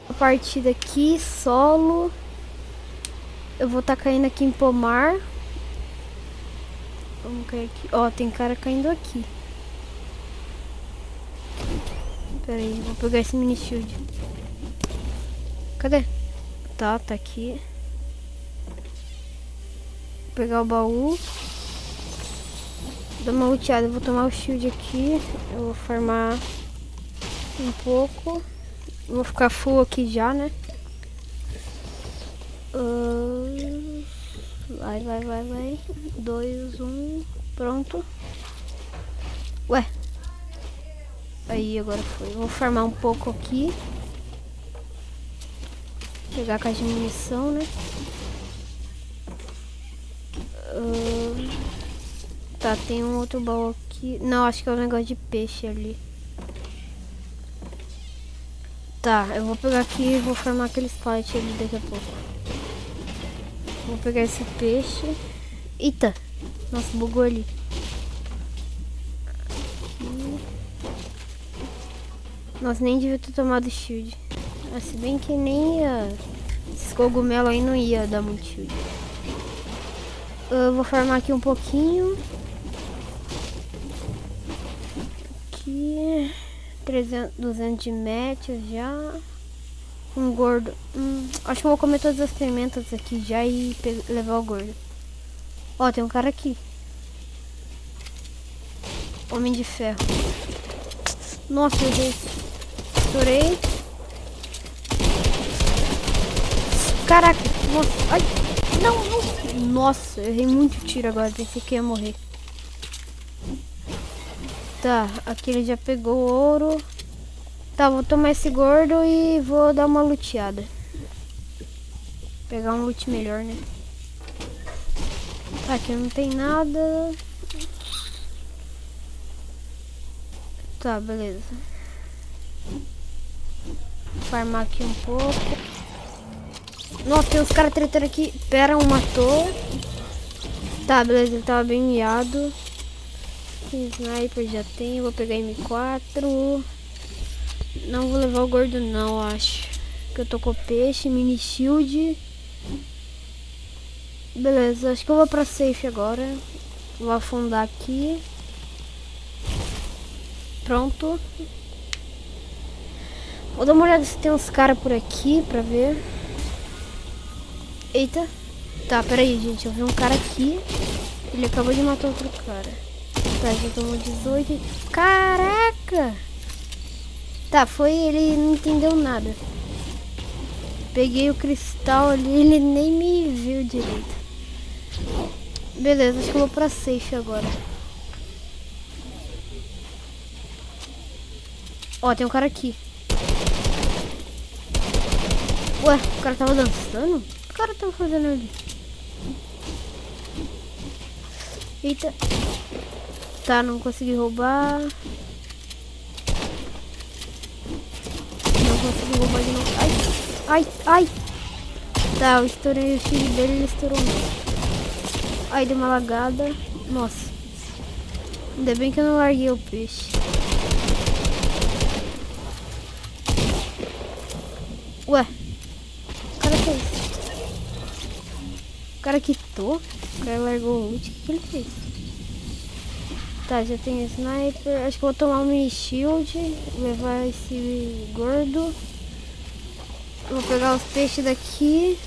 A partida aqui, solo. Eu vou estar caindo aqui em pomar. Vamos cair aqui. Ó, tem cara caindo aqui. Pera aí, vou pegar esse mini shield. Cadê? Tá aqui. Vou pegar o baú. Dá uma luteada, eu vou tomar o shield aqui. Eu vou farmar um pouco. Vou ficar full aqui já, né? Vai. 2, 1. Pronto. Ué. Aí, agora foi. Vou farmar um pouco aqui. Pegar a caixa de munição, né? Tá, tem um outro baú aqui. Não, acho que é um negócio de peixe ali. Tá, eu vou pegar aqui e vou farmar aqueles pallets ali daqui a pouco. Vou pegar esse peixe. Eita! Nossa, bugou ali. Aqui. Nossa, nem devia ter tomado shield. Se bem que nem ia... Esses cogumelos aí não ia dar muito shield. Eu vou farmar aqui um pouquinho. Aqui... 200 de metros já. Um gordo. Acho que eu vou comer todas as pimentas aqui já e levar o gordo. Ó, tem um cara aqui. Homem de ferro. Nossa, eu errei. Estourei. Caraca, nossa. Ai, não. Nossa, eu errei muito tiro agora. Pensei que ia morrer. Tá, aqui ele já pegou o ouro. Tá, vou tomar esse gordo e vou dar uma luteada. Pegar um loot melhor, né? Tá, aqui não tem nada. Tá, beleza. Farmar aqui um pouco. Nossa, tem uns caras tretando aqui. Pera, um matou. Tá, beleza, ele tava bem miado. Sniper já tem, vou pegar M4. Não vou levar o gordo não, acho. Que eu tô com peixe, mini shield. Beleza, acho que eu vou pra safe agora. Vou afundar aqui. Pronto. Vou dar uma olhada se tem uns caras por aqui pra ver. Eita. Tá, peraí, gente. Eu vi um cara aqui. Ele acabou de matar outro cara. Tá, já tomou 18. Caraca! Tá, foi. Ele não entendeu nada. Peguei o cristal ali. Ele nem me viu direito. Beleza, acho que eu vou pra safe agora. Ó, tem um cara aqui. Ué, o cara tava dançando? O que o cara tava fazendo ali? Eita. Tá, não consegui roubar. Não consegui roubar de novo. Ai. Tá, eu estourei o shield dele e ele estourou o meu. Ai, deu uma lagada. Nossa. Ainda bem que eu não larguei o peixe. Ué. O cara fez. O cara quitou. O cara largou o loot. O que ele fez? Tá, já tem sniper. Acho que eu vou tomar um mini shield. Levar esse gordo. Vou pegar os peixes daqui.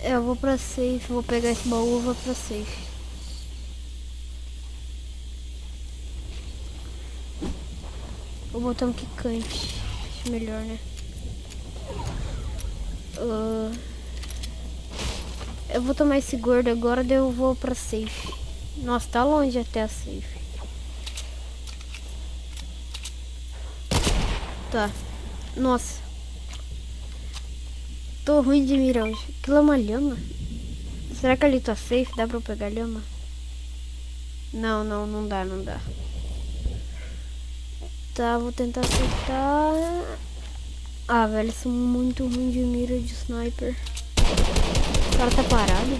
Eu vou pra safe. Vou pegar esse baú e vou pra safe. Vou botar um quicante. Acho melhor, né? Eu vou tomar esse gordo agora, daí eu vou pra safe. Nossa, tá longe até a safe. Tá. Nossa. Tô ruim de mira hoje. Aquilo é uma lhama? Será que ali tá safe? Dá pra eu pegar lhama? Não dá. Tá, vou tentar acertar. Ah, velho, sou muito ruim de mira de sniper. O cara tá parado?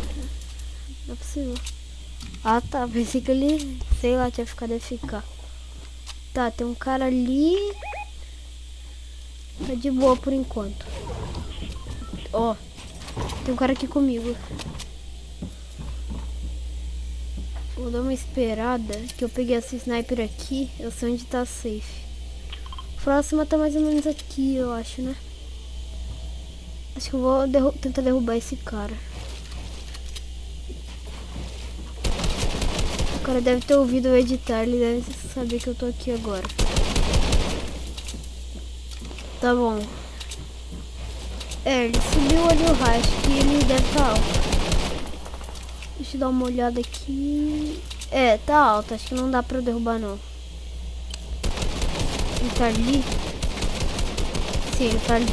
Não é possível. Ah, tá. Pensei que ele, sei lá, tinha ficado FK. Tá, tem um cara ali. Tá de boa por enquanto. Ó, tem um cara aqui comigo. Vou dar uma esperada, que eu peguei essa sniper aqui. Eu sei onde tá safe. A próxima tá mais ou menos aqui, eu acho, né? Acho que eu vou tentar derrubar esse cara. O cara deve ter ouvido o editar, ele deve saber que eu tô aqui agora. Tá bom. É, ele subiu ali o raio, acho que ele deve estar alto. Deixa eu dar uma olhada aqui. É, tá alto, acho que não dá pra derrubar não. Ele tá ali? Sim, ele tá ali.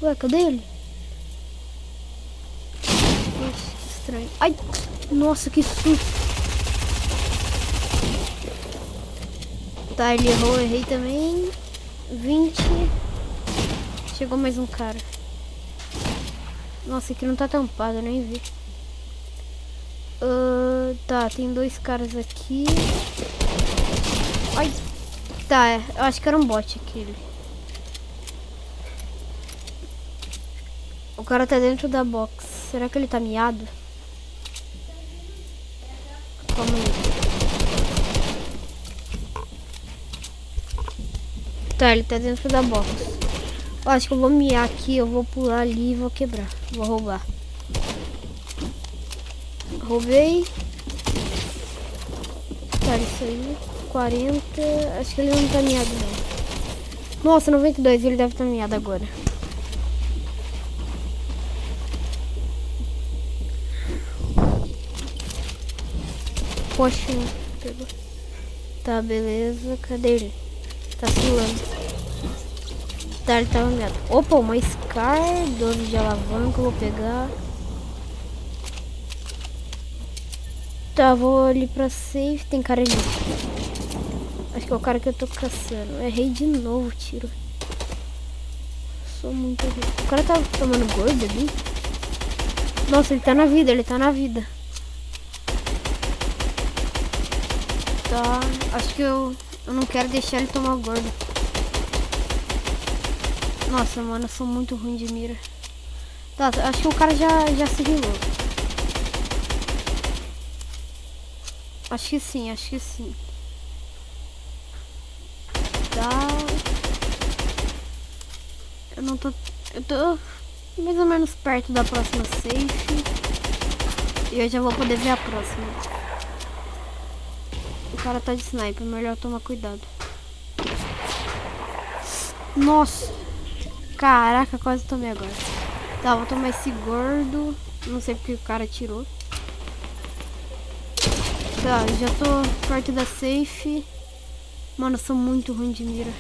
Ué, cadê ele? Nossa, que estranho. Ai, nossa, que susto. Tá, ele errou, eu errei também. 20. Chegou mais um cara. Nossa, aqui não tá tampado, eu nem vi. Tá, tem dois caras aqui. Ai. Tá, eu acho que era um bot aquele. O cara tá dentro da box. Será que ele tá miado? Calma aí. Tá, ele tá dentro da box. Eu acho que eu vou miar aqui, eu vou pular ali e vou quebrar. Vou roubar. Roubei. Tá, isso aí. 40. Acho que ele não tá miado não. Nossa, 92. Ele deve estar miado agora. Poxa, pegou. Tá, beleza. Cadê ele? Tá pulando. Tá, ele tava miado. Opa, uma Scar. 12 de alavanca, vou pegar. Tá, vou ali pra safe. Tem cara ali. Acho que é o cara que eu tô caçando. Eu errei de novo o tiro. Sou muito errei. O cara tá tomando gordo ali? Nossa, ele tá na vida, ele tá na vida. Tá, acho que eu não quero deixar ele tomar gordo. Nossa, mano, eu sou muito ruim de mira. Tá, acho que o cara já se rilou. Acho que sim, acho que sim. Tá. Eu tô mais ou menos perto da próxima safe. E eu já vou poder ver a próxima. O cara tá de sniper, melhor tomar cuidado. Nossa. Caraca, quase tomei agora. Tá, vou tomar esse gordo. Não sei porque o cara tirou. Tá, já tô perto da safe. Mano, eu sou muito ruim de mira.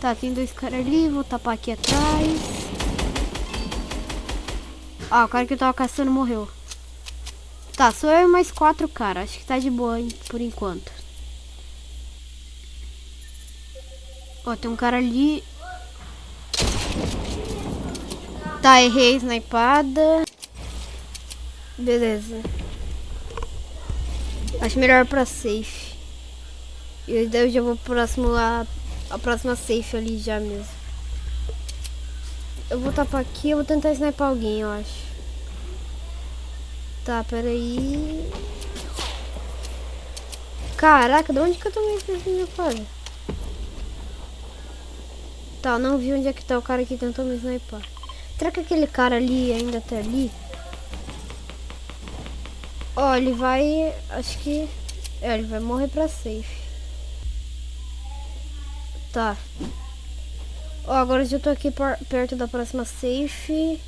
Tá, tem dois caras ali. Vou tapar aqui atrás. Ah, o cara que eu tava caçando morreu. Tá, sou eu e mais 4 caras. Acho que tá de boa, hein, por enquanto. Ó, tem um cara ali. Tá, errei a snipada. Beleza. Acho melhor pra safe. E daí eu já vou pro próximo lá. A próxima safe ali já mesmo. Eu vou tapar aqui, eu vou tentar sniper alguém, eu acho. Tá, peraí. Caraca, de onde que eu tomei essa snipada? Tá, não vi onde é que tá o cara que tentou me sniper. Será que aquele cara ali ainda tá ali? Ó, ele vai... Acho que... É, ele vai morrer pra safe. Tá. Ó, agora eu já tô aqui perto da próxima safe.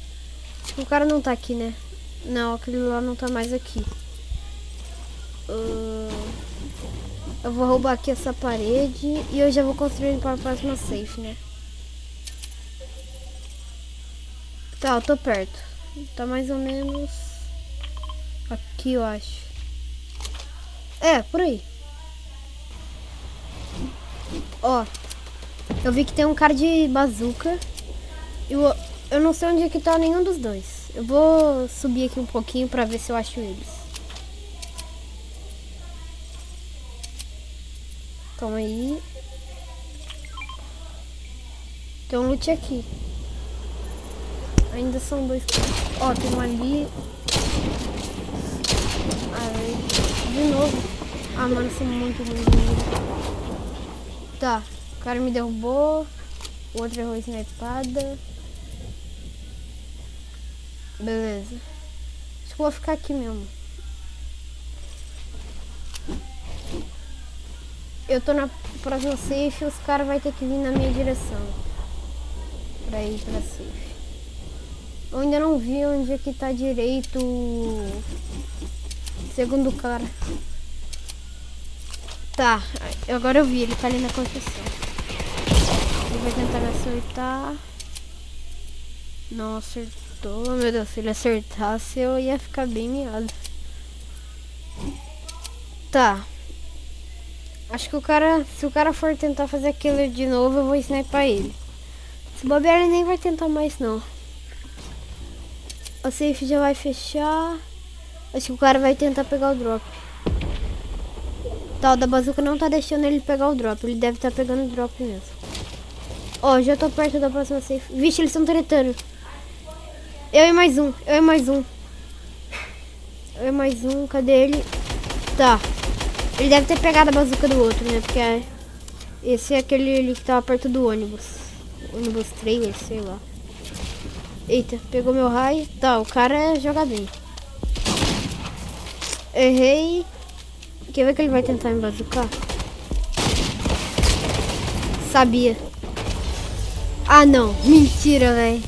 O cara não tá aqui, né? Não, aquele lá não tá mais aqui. Eu vou roubar aqui essa parede e eu já vou construir para a próxima safe, né? Tá, eu tô perto. Tá mais ou menos aqui, eu acho. É, por aí. Ó, eu vi que tem um cara de bazuca. Eu não sei onde é que tá nenhum dos dois. Eu vou subir aqui um pouquinho pra ver se eu acho eles. Calma aí. Tem um loot aqui. Ainda são dois. Ó, tem um ali. Ai, de novo. Ah, mano, são muito ruins. Tá, o cara me derrubou. O outro errou na espada. Beleza. Acho que eu vou ficar aqui mesmo. Eu tô na próxima safe e os caras vão ter que vir na minha direção. Pra ir pra safe. Eu ainda não vi onde é que tá direito o segundo cara. Tá, agora eu vi, ele tá ali na construção. Ele vai tentar me acertar. Não acertou, meu Deus, se ele acertasse eu ia ficar bem miado. Tá. Acho que se o cara for tentar fazer aquilo de novo, eu vou sniper ele. Se bobear, ele nem vai tentar mais não. O safe já vai fechar. Acho que o cara vai tentar pegar o drop. Tá, o da bazuca não tá deixando ele pegar o drop. Ele deve estar pegando o drop mesmo. Ó, já tô perto da próxima safe. Vixe, eles estão tretando. Eu e mais um. Cadê ele? Tá. Ele deve ter pegado a bazuca do outro, né? Porque esse é aquele ali que tava perto do ônibus. Ônibus 3, sei lá. Eita, pegou meu raio. Tá, o cara joga bem. Errei. Quer ver que ele vai tentar me bazucar? Sabia. Ah, não. Mentira, velho.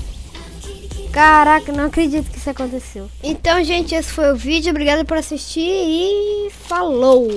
Caraca, não acredito que isso aconteceu. Então, gente, esse foi o vídeo. Obrigada por assistir e falou!